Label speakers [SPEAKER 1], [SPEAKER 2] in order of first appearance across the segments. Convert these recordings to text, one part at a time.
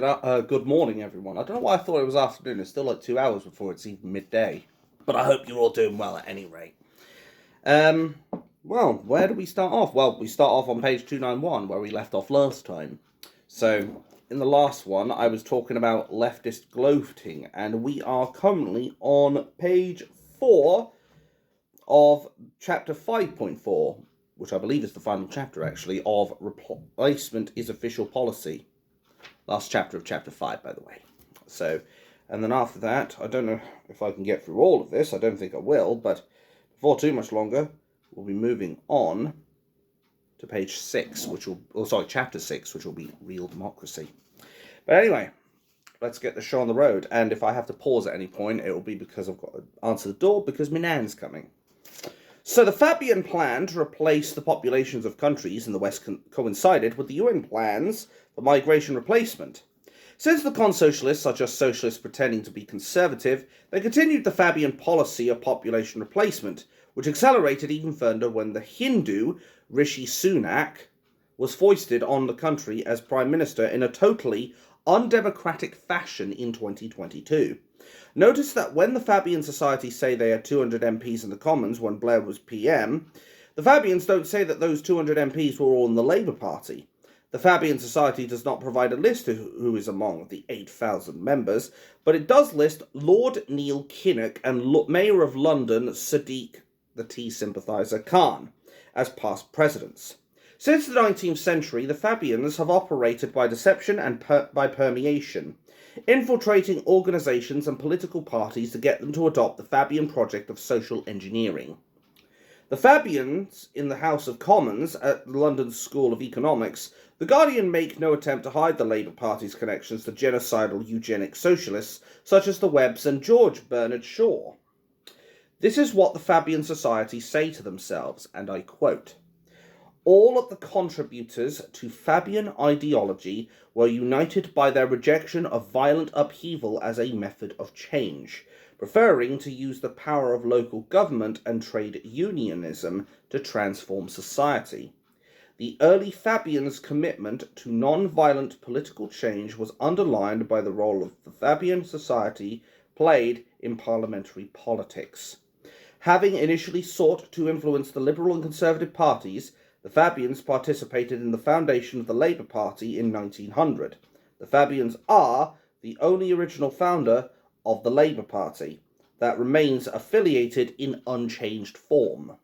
[SPEAKER 1] Good morning, everyone. I don't know why I thought it was afternoon. It's still like 2 hours before it's even midday. But I hope you're all doing well at any rate. Um, well, where do we start off? Well, we start off on page 291, where we left off last time. So, in the last one, I was talking about leftist gloating, and we are currently on page 4 of chapter 5.4, which I believe is the final chapter, actually, of Replacement is Official Policy. Last chapter of chapter 5, by the way. So, and then after that, I don't know if I can get through all of this. I don't think I will, but before too much longer, we'll be moving on to page 6, chapter 6, which will be Real Democracy. But anyway, let's get the show on the road. And if I have to pause at any point, it will be because I've got to answer the door because my nan's coming. So the Fabian plan to replace the populations of countries in the West coincided with the UN plans for migration replacement. Since the con-socialists are just socialists pretending to be conservative, they continued the Fabian policy of population replacement, which accelerated even further when the Hindu Rishi Sunak was foisted on the country as Prime Minister in a totally undemocratic fashion in 2022. Notice that when the Fabian Society say they had 200 MPs in the Commons when Blair was PM, the Fabians don't say that those 200 MPs were all in the Labour Party. The Fabian Society does not provide a list of who is among the 8,000 members, but it does list Lord Neil Kinnock and Mayor of London Sadiq the Tea sympathiser Khan as past presidents. Since the 19th century, the Fabians have operated by deception and by permeation, infiltrating organisations and political parties to get them to adopt the Fabian project of social engineering. The Fabians in the House of Commons at the London School of Economics, The Guardian make no attempt to hide the Labour Party's connections to genocidal eugenic socialists such as the Webbs and George Bernard Shaw. This is what the Fabian Society say to themselves, and I quote, "All of the contributors to Fabian ideology were united by their rejection of violent upheaval as a method of change, preferring to use the power of local government and trade unionism to transform society. The early Fabians' commitment to non-violent political change was underlined by the role of the Fabian Society played in parliamentary politics. Having initially sought to influence the Liberal and Conservative parties, the Fabians participated in the foundation of the Labour Party in 1900. The Fabians are the only original founder of the Labour Party that remains affiliated in unchanged form.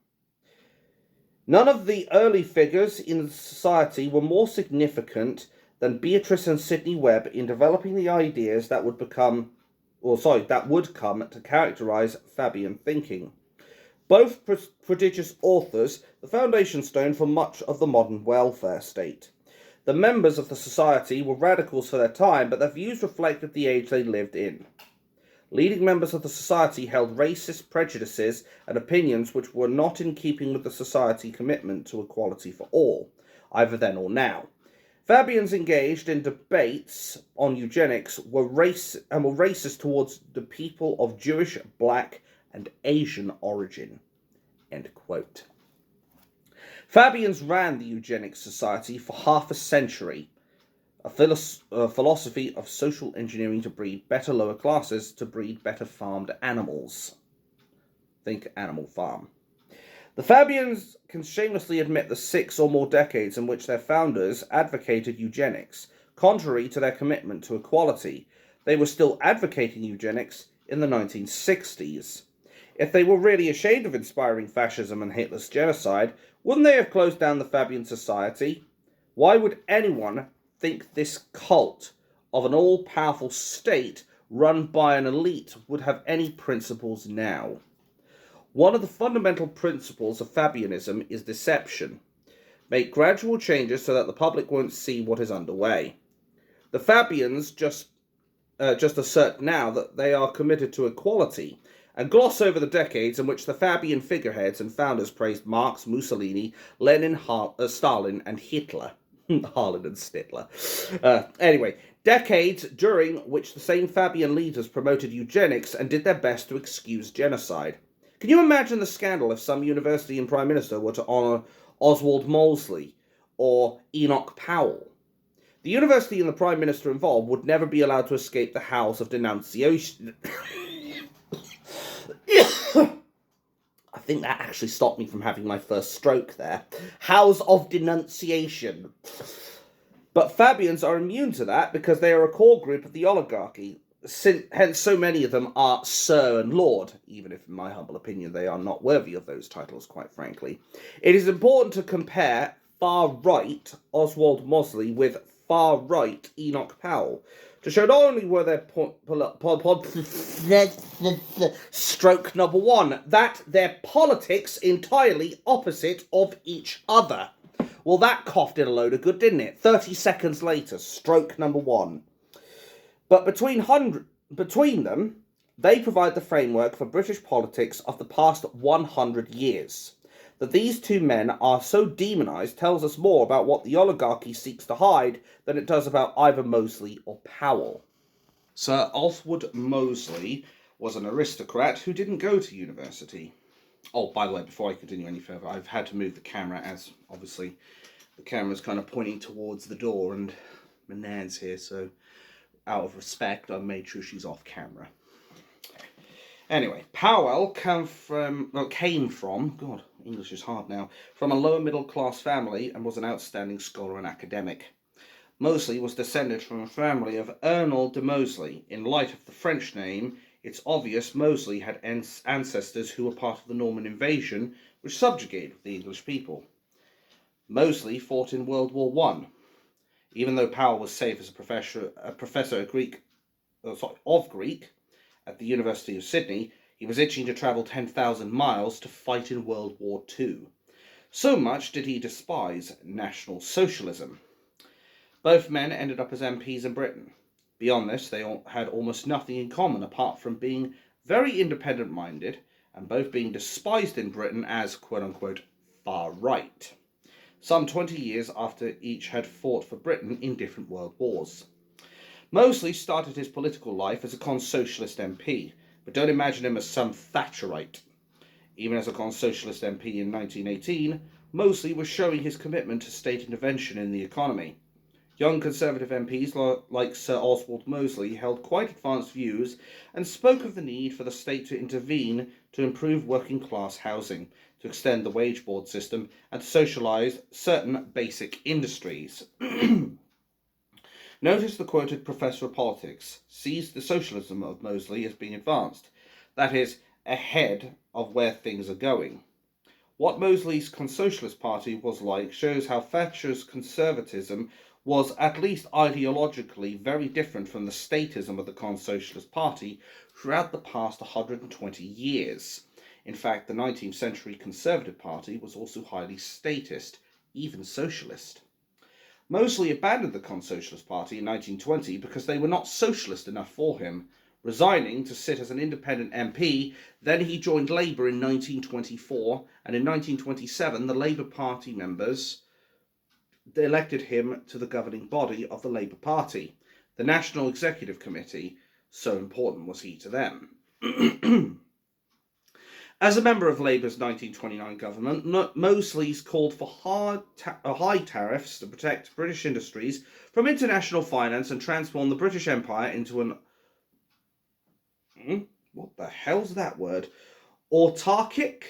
[SPEAKER 1] None of the early figures in the society were more significant than Beatrice and Sidney Webb in developing the ideas that would come to characterise Fabian thinking. Both prodigious authors, the foundation stone for much of the modern welfare state. The members of the society were radicals for their time, but their views reflected the age they lived in. Leading members of the society held racist prejudices and opinions which were not in keeping with the society commitment to equality for all, either then or now. Fabians engaged in debates on eugenics were racist towards the people of Jewish, black, and Asian origin." End quote. Fabians ran the Eugenics Society for half a century, a philosophy of social engineering to breed better lower classes, to breed better farmed animals. Think Animal Farm. The Fabians can shamelessly admit the 6 or more decades in which their founders advocated eugenics, contrary to their commitment to equality. They were still advocating eugenics in the 1960s. If they were really ashamed of inspiring fascism and Hitler's genocide, wouldn't they have closed down the Fabian Society? Why would anyone think this cult of an all-powerful state run by an elite would have any principles now? One of the fundamental principles of Fabianism is deception. Make gradual changes so that the public won't see what is underway. The Fabians just assert now that they are committed to equality, and gloss over the decades in which the Fabian figureheads and founders praised Marx, Mussolini, Lenin, Stalin, and Hitler. Harlan and Stittler. Anyway, decades during which the same Fabian leaders promoted eugenics and did their best to excuse genocide. Can you imagine the scandal if some university and prime minister were to honour Oswald Mosley or Enoch Powell? The university and the Prime Minister involved would never be allowed to escape the howls of denunciation. I think that actually stopped me from having my first stroke there. Howls of denunciation. But Fabians are immune to that because they are a core group of the oligarchy. Hence, so many of them are Sir and Lord, even if, in my humble opinion, they are not worthy of those titles, quite frankly. It is important to compare far-right Oswald Mosley with far-right Enoch Powell, to show not only were their stroke number one, that their politics entirely opposite of each other. Well, that cough did a load of good, didn't it? 30 seconds later, stroke number one. But between them, they provide the framework for British politics of the past 100 years. That these two men are so demonised tells us more about what the oligarchy seeks to hide than it does about either Mosley or Powell. Sir Oswald Mosley was an aristocrat who didn't go to university. Oh, by the way, before I continue any further, I've had to move the camera as, obviously, the camera's kind of pointing towards the door and my nan's here, so out of respect, I made sure she's off camera. Anyway, Powell came from, God, English is hard now, from a lower middle class family and was an outstanding scholar and academic. Mosley was descended from a family of Ernol de Mosley. In light of the French name, it's obvious Mosley had ancestors who were part of the Norman invasion, which subjugated the English people. Mosley fought in World War I. Even though Powell was safe as a professor of Greek at the University of Sydney, he was itching to travel 10,000 miles to fight in World War II. So much did he despise National Socialism. Both men ended up as MPs in Britain. Beyond this, they had almost nothing in common apart from being very independent-minded and both being despised in Britain as, quote-unquote, far-right, some 20 years after each had fought for Britain in different world wars. Mosley started his political life as a Con-Socialist MP, but don't imagine him as some Thatcherite. Even as a Con-Socialist MP in 1918, Mosley was showing his commitment to state intervention in the economy. Young Conservative MPs like Sir Oswald Mosley held quite advanced views and spoke of the need for the state to intervene to improve working class housing, to extend the wage board system, and to socialise certain basic industries. Notice the quoted professor of politics sees the socialism of Mosley as being advanced, that is, ahead of where things are going. What Mosley's Con-Socialist Party was like shows how Thatcher's conservatism was at least ideologically very different from the statism of the Con-Socialist Party throughout the past 120 years. In fact, the 19th century Conservative Party was also highly statist, even socialist. Mosley abandoned the Con-Socialist Party in 1920 because they were not socialist enough for him, resigning to sit as an independent MP. Then he joined Labour in 1924, and in 1927 the Labour Party members elected him to the governing body of the Labour Party, the National Executive Committee, so important was he to them. As a member of Labour's 1929 government, Mosley's called for high tariffs to protect British industries from international finance and transform the British Empire into an... what the hell's that word? Autarkic?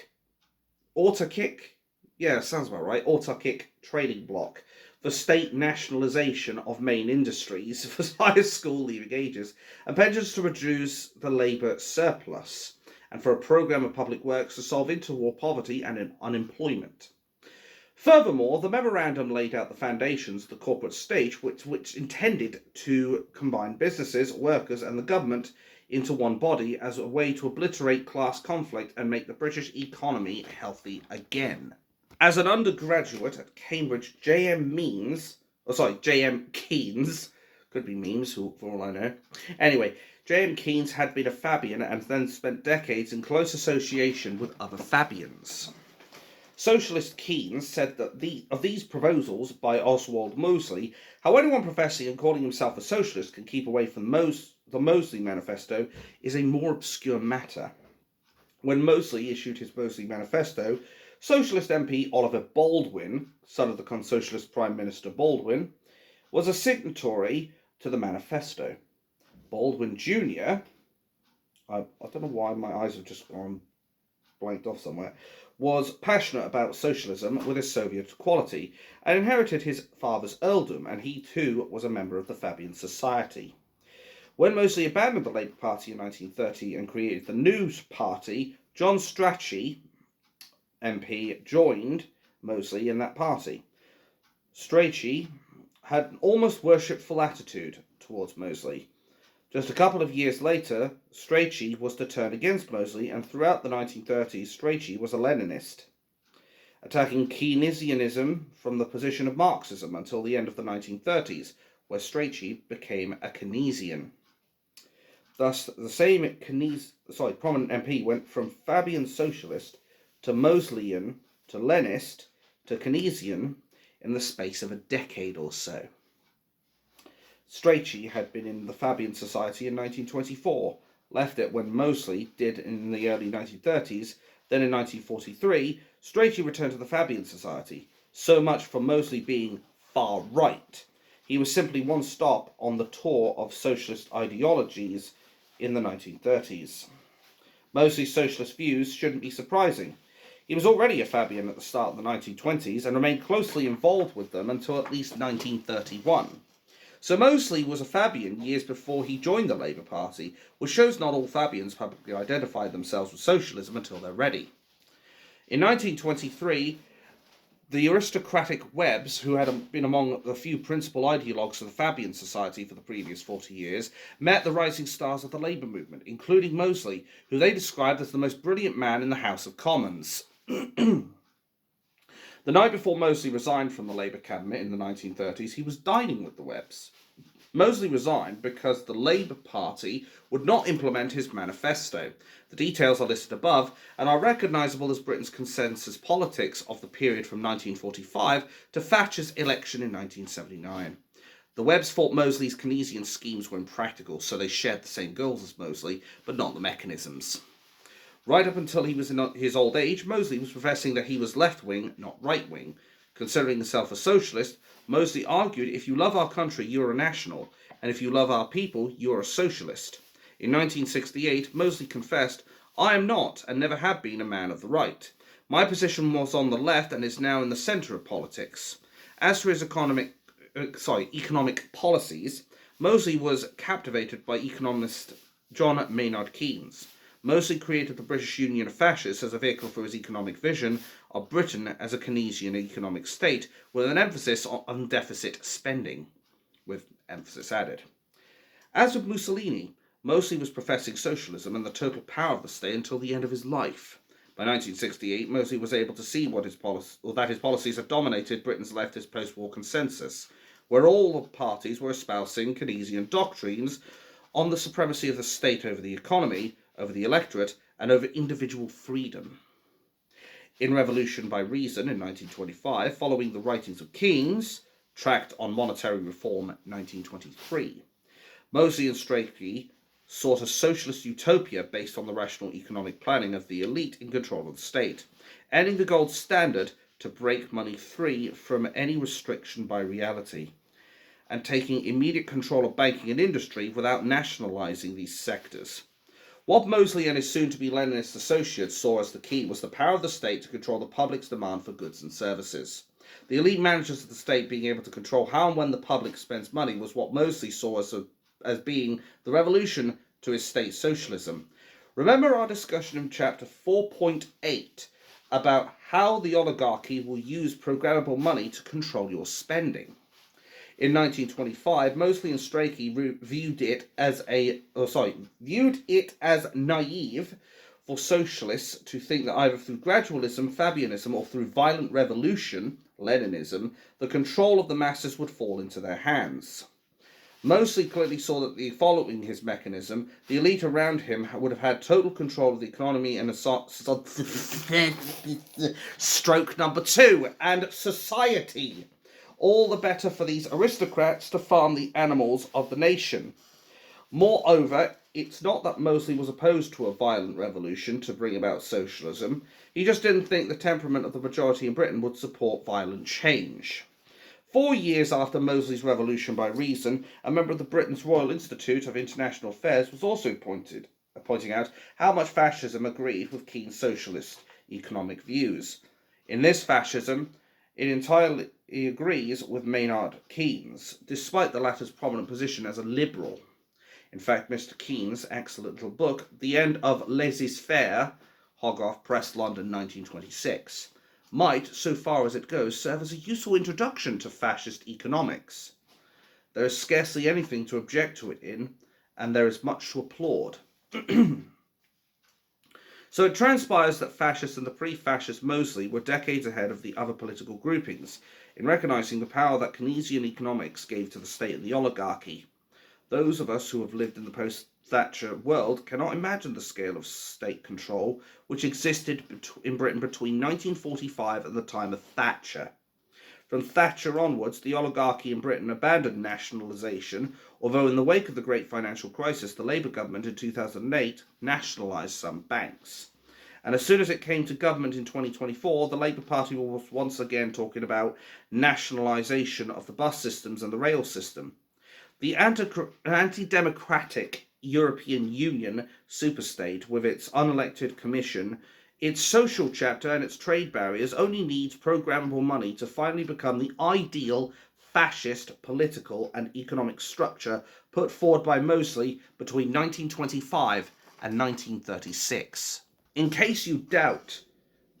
[SPEAKER 1] Yeah, sounds about right. Autarkic trading bloc for state nationalisation of main industries for higher school leaving ages and pensions to reduce the labour surplus, and for a programme of public works to solve interwar poverty and unemployment. Furthermore, the memorandum laid out the foundations of the corporate state which intended to combine businesses, workers and the government into one body as a way to obliterate class conflict and make the British economy healthy again. As an undergraduate at Cambridge, J.M. Keynes, could be memes for all I know. Anyway, J.M. Keynes had been a Fabian and then spent decades in close association with other Fabians. Socialist Keynes said that of these proposals by Oswald Mosley, how anyone professing and calling himself a socialist can keep away from the Mosley Manifesto is a more obscure matter. When Mosley issued his Mosley Manifesto, Socialist MP Oliver Baldwin, son of the Con-Socialist Prime Minister Baldwin, was a signatory to the Manifesto. Baldwin Jr., I don't know why my eyes have just gone blanked off somewhere, was passionate about socialism with his Soviet quality and inherited his father's earldom, and he too was a member of the Fabian Society. When Moseley abandoned the Labour Party in 1930 and created the new party, John Strachey, MP, joined Moseley in that party. Strachey had an almost worshipful attitude towards Moseley. Just a couple of years later, Strachey was to turn against Moseley, and throughout the 1930s, Strachey was a Leninist, attacking Keynesianism from the position of Marxism until the end of the 1930s, where Strachey became a Keynesian. Thus, the same prominent MP went from Fabian socialist to Moseleyan to Leninist to Keynesian in the space of a decade or so. Strachey had been in the Fabian Society in 1924, left it when Moseley did in the early 1930s. Then in 1943, Strachey returned to the Fabian Society. So much for Moseley being far right. He was simply one stop on the tour of socialist ideologies in the 1930s. Moseley's socialist views shouldn't be surprising. He was already a Fabian at the start of the 1920s and remained closely involved with them until at least 1931. So Moseley was a Fabian years before he joined the Labour Party, which shows not all Fabians publicly identify themselves with socialism until they're ready. In 1923, the aristocratic Webbs, who had been among the few principal ideologues of the Fabian Society for the previous 40 years, met the rising stars of the Labour movement, including Moseley, who they described as the most brilliant man in the House of Commons. The night before Moseley resigned from the Labour cabinet in the 1930s, he was dining with the Webbs. Moseley resigned because the Labour Party would not implement his manifesto. The details are listed above and are recognisable as Britain's consensus politics of the period from 1945 to Thatcher's election in 1979. The Webbs thought Moseley's Keynesian schemes were impractical, so they shared the same goals as Moseley, but not the mechanisms. Right up until he was in his old age, Moseley was professing that he was left-wing, not right-wing. Considering himself a socialist, Moseley argued, if you love our country, you are a national, and if you love our people, you are a socialist. In 1968, Moseley confessed, I am not, and never have been, a man of the right. My position was on the left and is now in the centre of politics. As for his economic policies, Moseley was captivated by economist John Maynard Keynes. Moseley created the British Union of Fascists as a vehicle for his economic vision of Britain as a Keynesian economic state with an emphasis on deficit spending, with emphasis added. As with Mussolini, Moseley was professing socialism and the total power of the state until the end of his life. By 1968, Moseley was able to see that his policies had dominated Britain's leftist post-war consensus, where all the parties were espousing Keynesian doctrines on the supremacy of the state over the economy, over the electorate, and over individual freedom. In Revolution by Reason in 1925, following the writings of Keynes, Tract on Monetary Reform 1923, Moseley and Strachey sought a socialist utopia based on the rational economic planning of the elite in control of the state, ending the gold standard to break money free from any restriction by reality, and taking immediate control of banking and industry without nationalising these sectors. What Moseley and his soon-to-be Leninist associates saw as the key was the power of the state to control the public's demand for goods and services. The elite managers of the state being able to control how and when the public spends money was what Moseley saw as being the revolution to his state socialism. Remember our discussion in chapter 4.8 about how the oligarchy will use programmable money to control your spending. In 1925, Moseley and Strachey viewed it as naive for socialists to think that either through gradualism, Fabianism, or through violent revolution, Leninism, the control of the masses would fall into their hands. Moseley clearly saw that following his mechanism, the elite around him would have had total control of the economy and stroke number 2, and society. All the better for these aristocrats to farm the animals of the nation. Moreover, it's not that Moseley was opposed to a violent revolution to bring about socialism. He just didn't think the temperament of the majority in Britain would support violent change. 4 years after Mosley's Revolution by Reason, a member of the Britain's Royal Institute of International Affairs was also pointing out how much fascism agreed with Keynes' socialist economic views. In this fascism, it entirely agrees with Maynard Keynes, despite the latter's prominent position as a liberal. In fact, Mr. Keynes' excellent little book, The End of Laissez-faire, Hogarth Press, London, 1926, might, so far as it goes, serve as a useful introduction to fascist economics. There is scarcely anything to object to it in, and there is much to applaud. So it transpires that fascists and the pre-fascist Mosley were decades ahead of the other political groupings in recognising the power that Keynesian economics gave to the state and the oligarchy. Those of us who have lived in the post-Thatcher world cannot imagine the scale of state control which existed in Britain between 1945 and the time of Thatcher. From Thatcher onwards, the oligarchy in Britain abandoned nationalisation, although in the wake of the great financial crisis, the Labour government in 2008 nationalised some banks. And as soon as it came to government in 2024, the Labour Party was once again talking about nationalisation of the bus systems and the rail system. The anti-democratic European Union superstate, with its unelected commission, its social chapter and its trade barriers, only needs programmable money to finally become the ideal fascist political and economic structure put forward by Mosley between 1925 and 1936. In case you doubt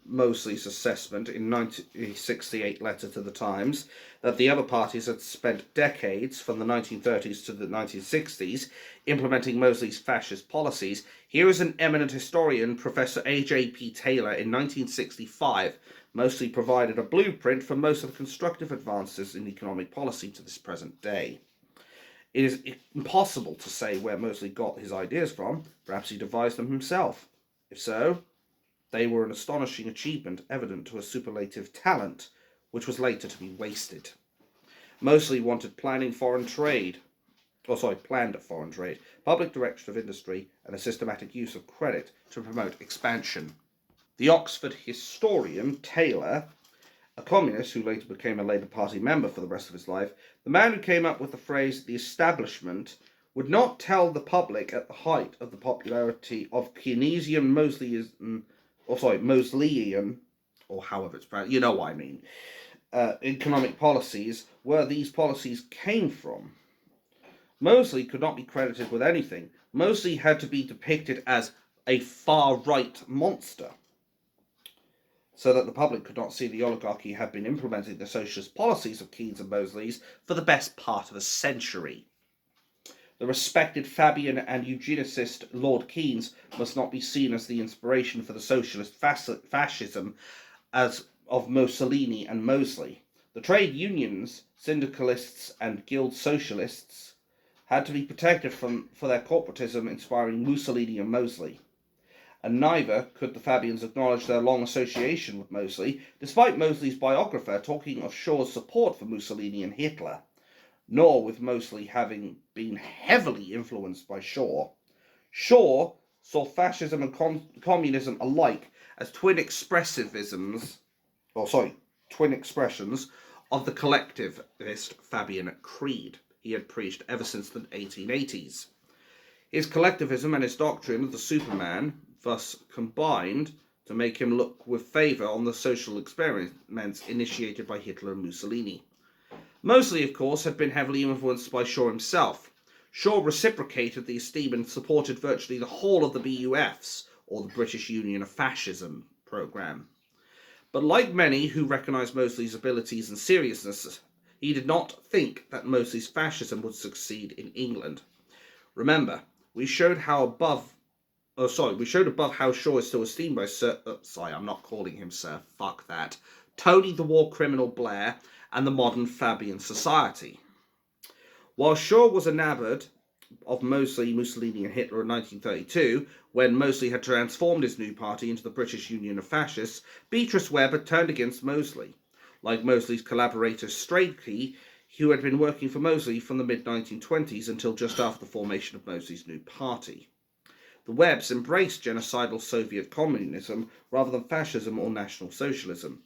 [SPEAKER 1] Mosley's assessment in 1968 letter to the Times that the other parties had spent decades from the 1930s to the 1960s implementing Mosley's fascist policies, here is an eminent historian, Professor A.J.P. Taylor, in 1965, Mosley provided a blueprint for most of the constructive advances in economic policy to this present day. It is impossible to say where Mosley got his ideas from. Perhaps he devised them himself. If so, they were an astonishing achievement evident to a superlative talent, which was later to be wasted. Mosley wanted planned foreign trade, public direction of industry, and a systematic use of credit to promote expansion. The Oxford historian Taylor, a communist who later became a Labour Party member for the rest of his life, the man who came up with the phrase "the establishment," would not tell the public at the height of the popularity of Keynesian Mosleyan, or however it's pronounced, you know what I mean, economic policies, where these policies came from. Mosley could not be credited with anything. Mosley had to be depicted as a far-right monster, so that the public could not see the oligarchy had been implementing the socialist policies of Keynes and Mosley's for the best part of a century. The respected Fabian and eugenicist Lord Keynes must not be seen as the inspiration for the socialist fascism as of Mussolini and Mosley. The trade unions, syndicalists and guild socialists had to be protected for their corporatism inspiring Mussolini and Mosley. And neither could the Fabians acknowledge their long association with Mosley, despite Mosley's biographer talking of Shaw's support for Mussolini and Hitler, nor with Mosley having been heavily influenced by Shaw. Shaw saw fascism and communism alike as twin expressions of the collectivist Fabian creed he had preached ever since the 1880s. His collectivism and his doctrine of the Superman thus combined to make him look with favour on the social experiments initiated by Hitler and Mussolini. Mosley, of course, had been heavily influenced by Shaw himself. Shaw reciprocated the esteem and supported virtually the whole of the BUF's, or the British Union of Fascism, programme. But like many who recognised Mosley's abilities and seriousness, he did not think that Mosley's fascism would succeed in England. Remember, we showed above how Shaw is still esteemed by Tony the War Criminal Blair and the modern Fabian society. While Shaw was enamoured of Mosley, Mussolini and Hitler in 1932, when Mosley had transformed his new party into the British Union of Fascists, Beatrice Webb had turned against Mosley. Like Mosley's collaborator Strachey, who had been working for Mosley from the mid-1920s until just after the formation of Mosley's new party. The Webbs embraced genocidal Soviet communism rather than fascism or National Socialism.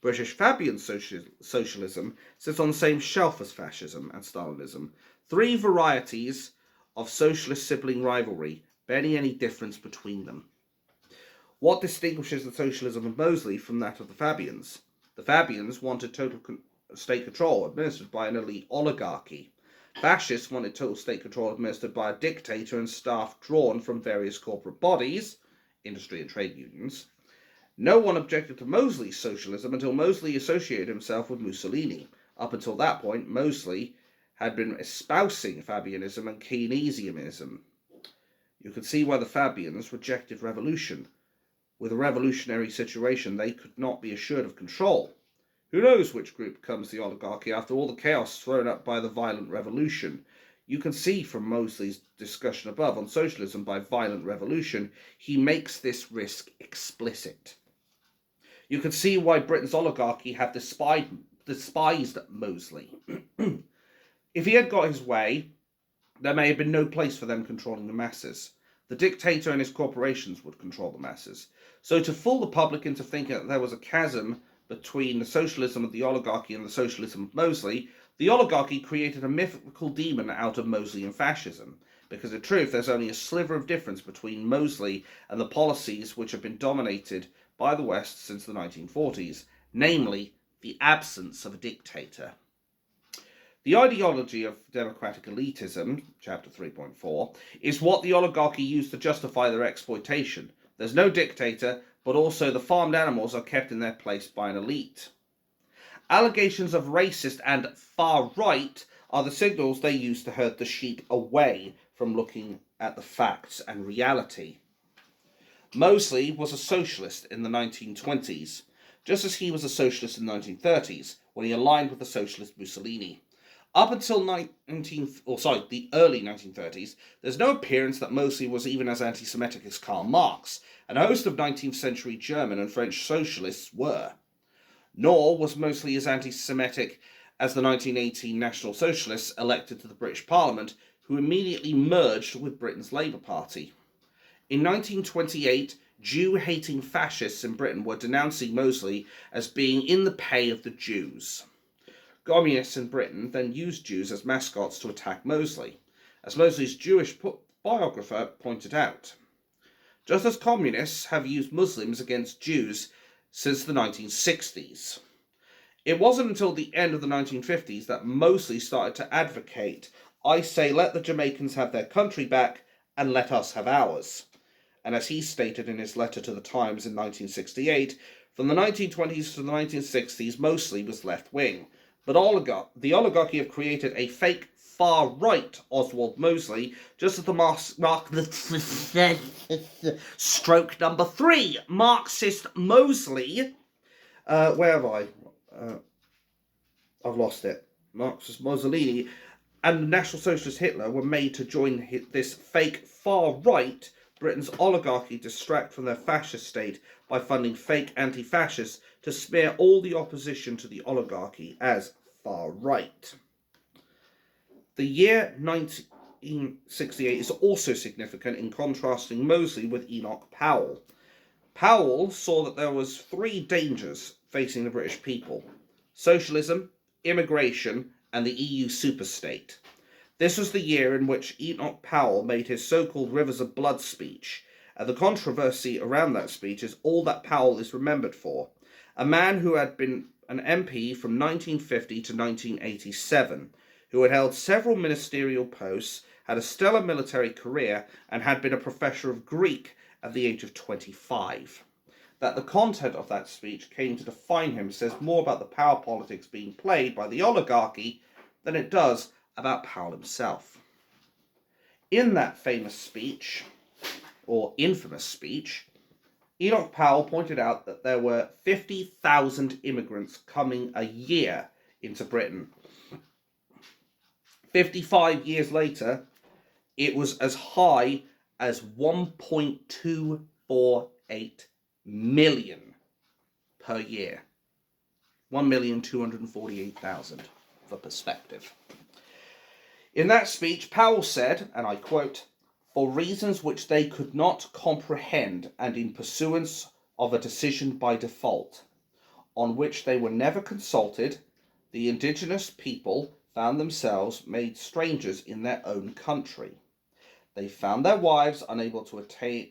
[SPEAKER 1] British Fabian socialism sits on the same shelf as fascism and Stalinism, three varieties of socialist sibling rivalry, barely any difference between them. What distinguishes the socialism of Mosley from that of the Fabians? The Fabians wanted total state control administered by an elite oligarchy. Fascists wanted total state control administered by a dictator and staff drawn from various corporate bodies, industry and trade unions. No one objected to Mosley's socialism until Mosley associated himself with Mussolini. Up until that point, Mosley had been espousing Fabianism and Keynesianism. You could see why the Fabians rejected revolution. With a revolutionary situation, they could not be assured of control. Who knows which group becomes the oligarchy after all the chaos thrown up by the violent revolution? You can see from Mosley's discussion above on socialism by violent revolution, he makes this risk explicit. You can see why Britain's oligarchy have despised Mosley. If he had got his way, there may have been no place for them controlling the masses. The dictator and his corporations would control the masses. So to fool the public into thinking that there was a chasm between the socialism of the oligarchy and the socialism of Mosley, the oligarchy created a mythical demon out of Mosley and fascism. Because in truth, there's only a sliver of difference between Mosley and the policies which have been dominated by the West since the 1940s, namely the absence of a dictator. The ideology of democratic elitism, chapter 3.4, is what the oligarchy used to justify their exploitation. There's no dictator, but also the farmed animals are kept in their place by an elite. Allegations of racist and far right are the signals they use to herd the sheep away from looking at the facts and reality. Mosley was a socialist in the 1920s, just as he was a socialist in the 1930s, when he aligned with the socialist Mussolini. Up until the early 1930s, there's no appearance that Mosley was even as anti-Semitic as Karl Marx, and a host of 19th century German and French socialists were. Nor was Mosley as anti-Semitic as the 1918 National Socialists elected to the British Parliament, who immediately merged with Britain's Labour Party. In 1928, Jew-hating fascists in Britain were denouncing Mosley as being in the pay of the Jews. Communists in Britain then used Jews as mascots to attack Mosley, as Mosley's Jewish biographer pointed out. Just as communists have used Muslims against Jews since the 1960s. It wasn't until the end of the 1950s that Mosley started to advocate, I say let the Jamaicans have their country back and let us have ours. And as he stated in his letter to the Times in 1968, from the 1920s to the 1960s, Mosley was left-wing. But the oligarchy have created a fake far-right Oswald Mosley, just as the stroke number 3, Marxist Mosley. Where have I? I've lost it. Marxist Mussolini and National Socialist Hitler were made to join this fake far-right. Britain's oligarchy distract from their fascist state by funding fake anti-fascists to smear all the opposition to the oligarchy as far-right. The year 1968 is also significant in contrasting Mosley with Enoch Powell. Powell saw that there was 3 dangers facing the British people: socialism, immigration, and the EU superstate. This was the year in which Enoch Powell made his so-called Rivers of Blood speech, and the controversy around that speech is all that Powell is remembered for. A man who had been an MP from 1950 to 1987, who had held several ministerial posts, had a stellar military career, and had been a professor of Greek at the age of 25. That the content of that speech came to define him says more about the power politics being played by the oligarchy than it does about Powell himself. In that famous speech, or infamous speech, Enoch Powell pointed out that there were 50,000 immigrants coming a year into Britain. 55 years later, it was as high as 1.248 million per year. 1,248,000 for perspective. In that speech, Powell said, and I quote, "For reasons which they could not comprehend and in pursuance of a decision by default, on which they were never consulted, the indigenous people found themselves made strangers in their own country. They found their wives unable to attain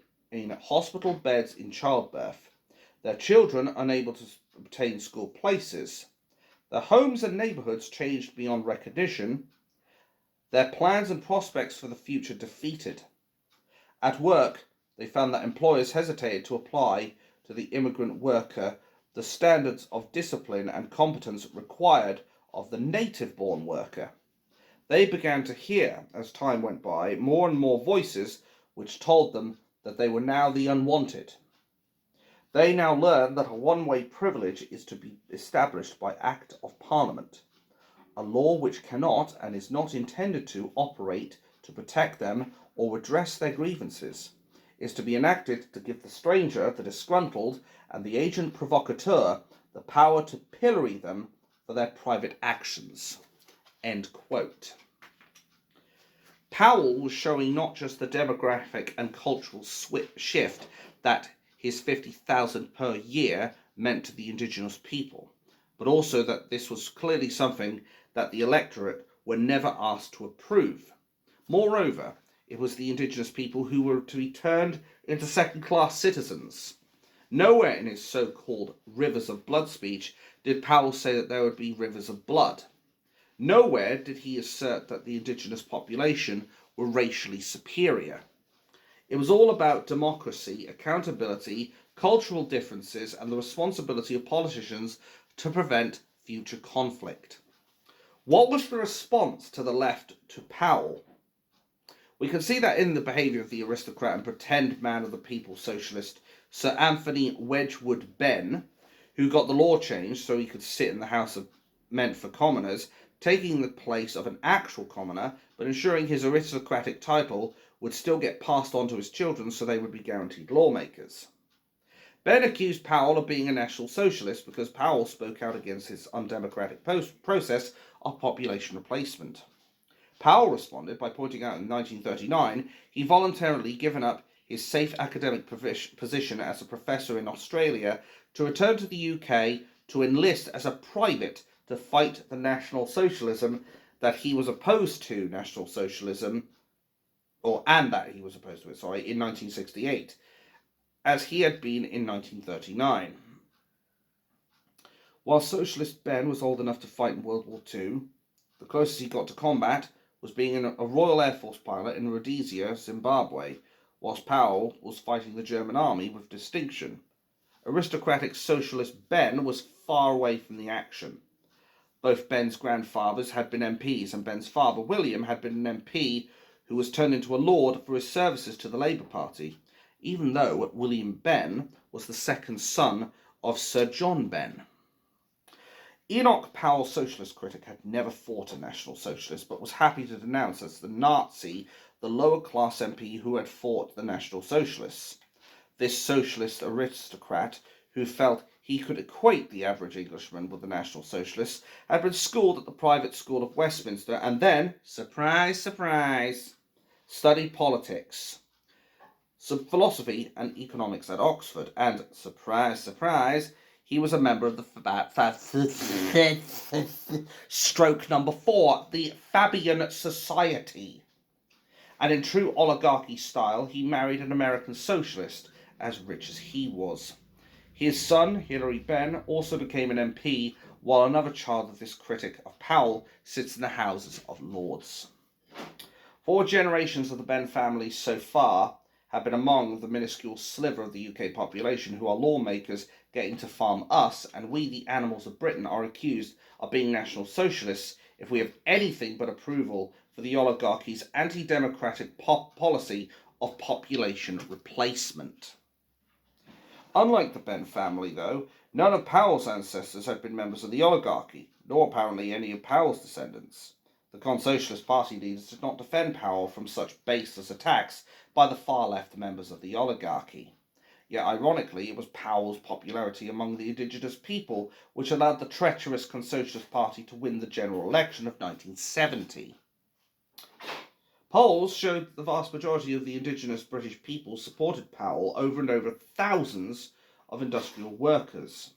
[SPEAKER 1] hospital beds in childbirth, their children unable to obtain school places, their homes and neighbourhoods changed beyond recognition, their plans and prospects for the future defeated. At work, they found that employers hesitated to apply to the immigrant worker the standards of discipline and competence required of the native-born worker. They began to hear, as time went by, more and more voices which told them that they were now the unwanted. They now learned that a one-way privilege is to be established by Act of Parliament, a law which cannot and is not intended to operate to protect them or redress their grievances, is to be enacted to give the stranger, the disgruntled, and the agent provocateur the power to pillory them for their private actions. End quote. Powell was showing not just the demographic and cultural shift that his 50,000 per year meant to the indigenous people, but also that this was clearly something that the electorate were never asked to approve. Moreover, it was the indigenous people who were to be turned into second-class citizens. Nowhere in his so-called rivers of blood speech did Powell say that there would be rivers of blood. Nowhere did he assert that the indigenous population were racially superior. It was all about democracy, accountability, cultural differences, and the responsibility of politicians to prevent future conflict. What was the response to the left to Powell? We can see that in the behaviour of the aristocrat and pretend man of the people socialist Sir Anthony Wedgwood Benn, who got the law changed so he could sit in the House meant for commoners, taking the place of an actual commoner, but ensuring his aristocratic title would still get passed on to his children so they would be guaranteed lawmakers. Benn accused Powell of being a National Socialist because Powell spoke out against his undemocratic process of population replacement. Powell responded by pointing out in 1939 he voluntarily given up his safe academic position as a professor in Australia to return to the UK to enlist as a private to fight the National Socialism that he was opposed to National Socialism, in 1968, as he had been in 1939. While Socialist Ben was old enough to fight in World War II, the closest he got to combat was being a Royal Air Force pilot in Rhodesia, Zimbabwe, whilst Powell was fighting the German army with distinction. Aristocratic Socialist Ben was far away from the action. Both Ben's grandfathers had been MPs, and Ben's father, William, had been an MP who was turned into a lord for his services to the Labour Party, even though William Benn was the second son of Sir John Benn. Enoch Powell, socialist critic, had never fought a National Socialist, but was happy to denounce as the Nazi the lower-class MP who had fought the National Socialists. This socialist aristocrat, who felt he could equate the average Englishman with the National Socialists, had been schooled at the private school of Westminster and then, surprise, surprise, studied politics, some philosophy and economics at Oxford, and, surprise, surprise, he was a member of the stroke number 4, the Fabian Society. And in true oligarchy style, he married an American socialist, as rich as he was. His son, Hilary Benn, also became an MP, while another child of this critic of Powell sits in the Houses of Lords. 4 generations of the Benn family so far have been among the minuscule sliver of the UK population who are lawmakers getting to farm us, and we, the animals of Britain, are accused of being National Socialists if we have anything but approval for the oligarchy's anti-democratic policy of population replacement. Unlike the Benn family, though, none of Powell's ancestors had been members of the oligarchy, nor apparently any of Powell's descendants. The Con-Socialist Party leaders did not defend Powell from such baseless attacks by the far-left members of the oligarchy. Yet, ironically, it was Powell's popularity among the indigenous people which allowed the treacherous Con-Socialist Party to win the general election of 1970. Polls showed that the vast majority of the indigenous British people supported Powell over and over thousands of industrial workers.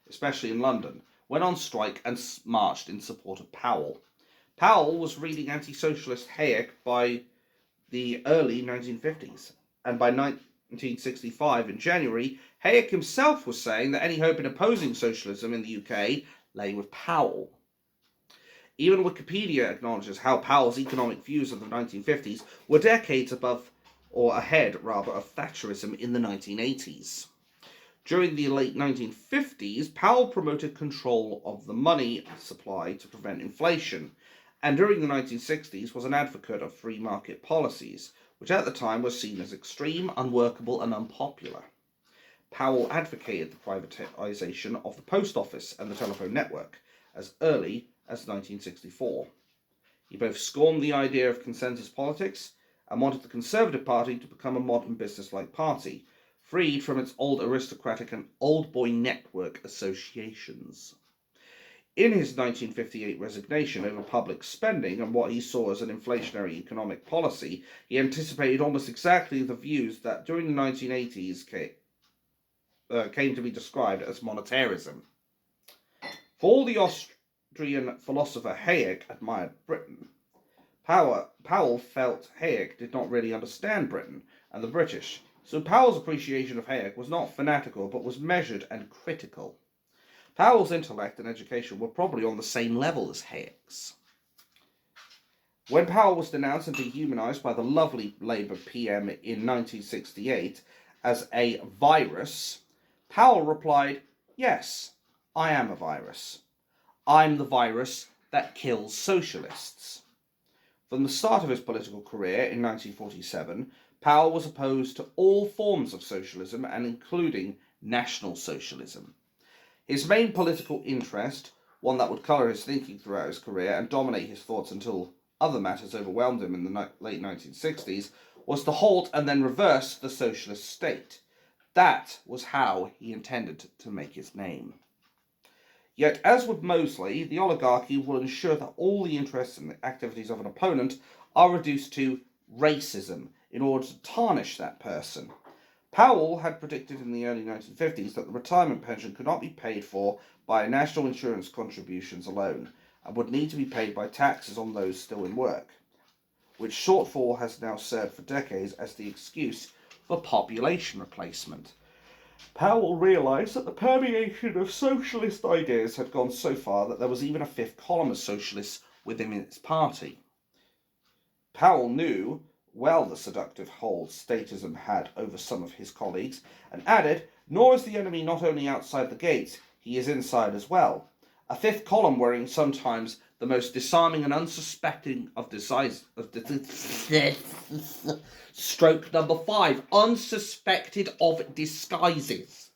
[SPEAKER 1] especially in London, went on strike and marched in support of Powell. Powell was reading anti-socialist Hayek by the early 1950s, and by 1965, in January, Hayek himself was saying that any hope in opposing socialism in the UK lay with Powell. Even Wikipedia acknowledges how Powell's economic views of the 1950s were decades above, or ahead rather, of Thatcherism in the 1980s. During the late 1950s, Powell promoted control of the money supply to prevent inflation, and during the 1960s was an advocate of free market policies, which at the time was seen as extreme, unworkable, and unpopular. Powell advocated the privatization of the post office and the telephone network as early as 1964. He both scorned the idea of consensus politics and wanted the Conservative Party to become a modern business-like party, freed from its old aristocratic and old boy network associations. In his 1958 resignation over public spending and what he saw as an inflationary economic policy, he anticipated almost exactly the views that during the 1980s came to be described as monetarism. For all the Austrian philosopher Hayek admired Britain, Powell felt Hayek did not really understand Britain and the British, so Powell's appreciation of Hayek was not fanatical but was measured and critical. Powell's intellect and education were probably on the same level as Hayek's. When Powell was denounced and dehumanized by the lovely Labour PM in 1968 as a virus, Powell replied, "Yes, I am a virus. I'm the virus that kills socialists." From the start of his political career in 1947, Powell was opposed to all forms of socialism and including National Socialism. His main political interest, one that would colour his thinking throughout his career and dominate his thoughts until other matters overwhelmed him in the late 1960s, was to halt and then reverse the socialist state. That was how he intended to make his name. Yet, as with Mosley, the oligarchy will ensure that all the interests and the activities of an opponent are reduced to racism in order to tarnish that person. Powell had predicted in the early 1950s that the retirement pension could not be paid for by national insurance contributions alone, and would need to be paid by taxes on those still in work, which shortfall has now served for decades as the excuse for population replacement. Powell realised that the permeation of socialist ideas had gone so far that there was even a fifth column of socialists within its party. Powell knew well the seductive hold statism had over some of his colleagues, and added, "Nor is the enemy not only outside the gates, he is inside as well. A fifth column wearing sometimes the most disarming and unsuspecting of stroke number 5, unsuspected of disguises.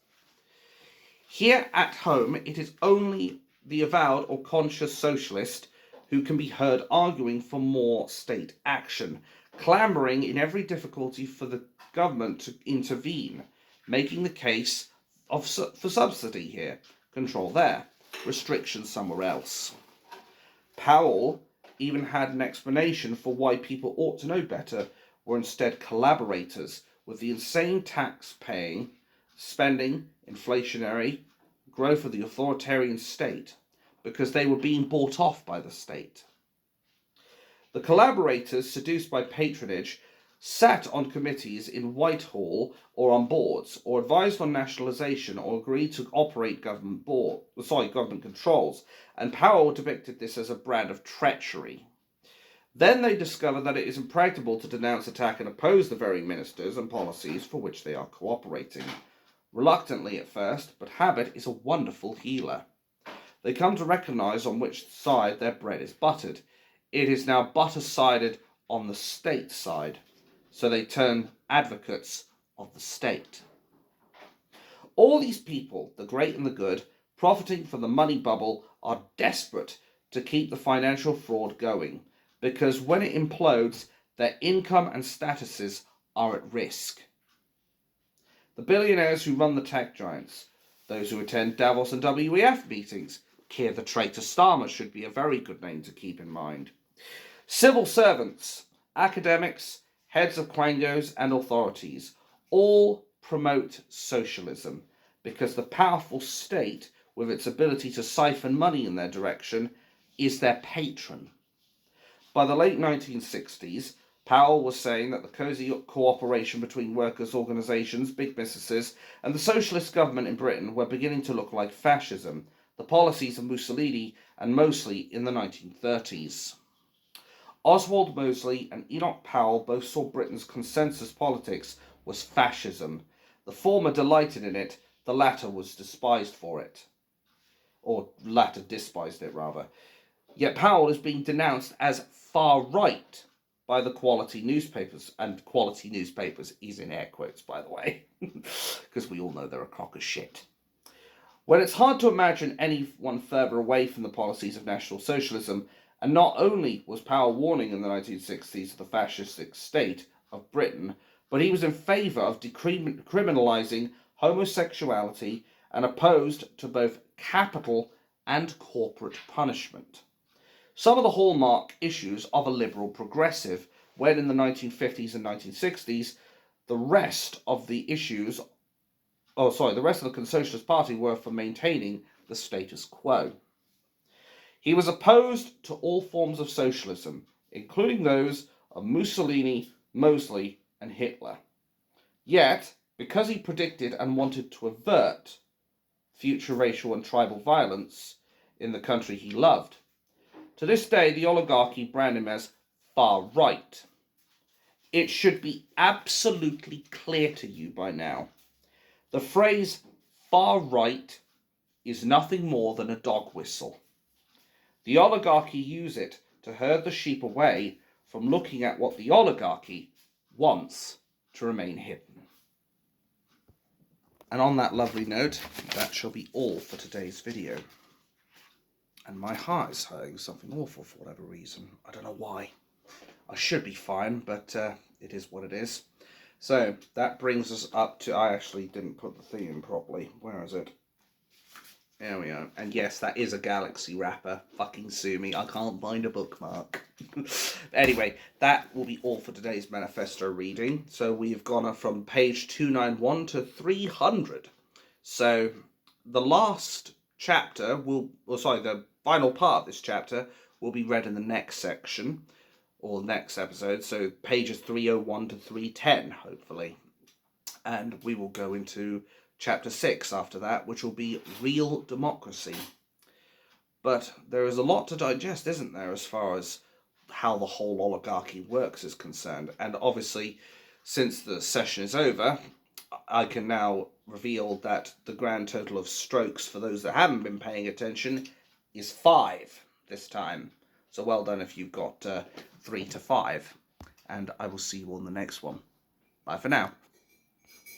[SPEAKER 1] Here at home, it is only the avowed or conscious socialist who can be heard arguing for more state action, clamouring in every difficulty for the government to intervene, making the case for subsidy here, control there, restrictions somewhere else." Powell even had an explanation for why people ought to know better were instead collaborators with the insane tax-paying, spending, inflationary growth of the authoritarian state, because they were being bought off by the state. The collaborators, seduced by patronage, sat on committees in Whitehall or on boards, or advised on nationalisation, or agreed to operate government controls, and Powell depicted this as a brand of treachery. Then they discover that it is impracticable to denounce, attack and oppose the very ministers and policies for which they are cooperating. Reluctantly at first, but habit is a wonderful healer. They come to recognise on which side their bread is buttered. It is now butter-sided on the state side, so they turn advocates of the state. All these people, the great and the good, profiting from the money bubble, are desperate to keep the financial fraud going, because when it implodes, their income and statuses are at risk. The billionaires who run the tech giants, those who attend Davos and WEF meetings, Keir the Traitor Starmer should be a very good name to keep in mind. Civil servants, academics, heads of quangos and authorities all promote socialism because the powerful state with its ability to siphon money in their direction, is their patron. By the late 1960s, Powell was saying that the cosy cooperation between workers' organisations, big businesses, and the socialist government in Britain were beginning to look like fascism, the policies of Mussolini and Mosley in the 1930s. Oswald Mosley and Enoch Powell both saw Britain's consensus politics was fascism. The former delighted in it, the latter was despised for it. Or latter despised it, rather. Yet Powell is being denounced as far-right by the quality newspapers. And quality newspapers is in air quotes, by the way. Because we all know they're a crock of shit. When it's hard to imagine anyone further away from the policies of National Socialism, and not only was Powell warning in the 1960s of the fascistic state of Britain, but he was in favour of decriminalising homosexuality and opposed to both capital and corporate punishment. Some of the hallmark issues of a liberal progressive, when in the 1950s and 1960s, the rest of the Socialist Party were for maintaining the status quo. He was opposed to all forms of socialism, including those of Mussolini, Mosley, and Hitler. Yet, because he predicted and wanted to avert future racial and tribal violence in the country he loved, to this day the oligarchy brand him as far-right. It should be absolutely clear to you by now. The phrase far-right is nothing more than a dog whistle. The oligarchy use it to herd the sheep away from looking at what the oligarchy wants to remain hidden. And on that lovely note, that shall be all for today's video. And my heart is hurting something awful for whatever reason. I don't know why. I should be fine, but it is what it is. So, that brings us up to... I actually didn't put the theme in properly. Where is it? There we go. And yes, that is a Galaxy wrapper. Fucking sue me. I can't find a bookmark. Anyway, that will be all for today's manifesto reading. So we've gone from page 291 to 300. So the last chapter the final part of this chapter will be read in the next section, or next episode. So pages 301 to 310, hopefully. And we will go into Chapter 6 after that, which will be Real Democracy. But there is a lot to digest, isn't there, as far as how the whole oligarchy works is concerned. And obviously, since the session is over, I can now reveal that the grand total of strokes, for those that haven't been paying attention, is 5 this time. So well done if you've got 3 to 5. And I will see you all in the next one. Bye for now.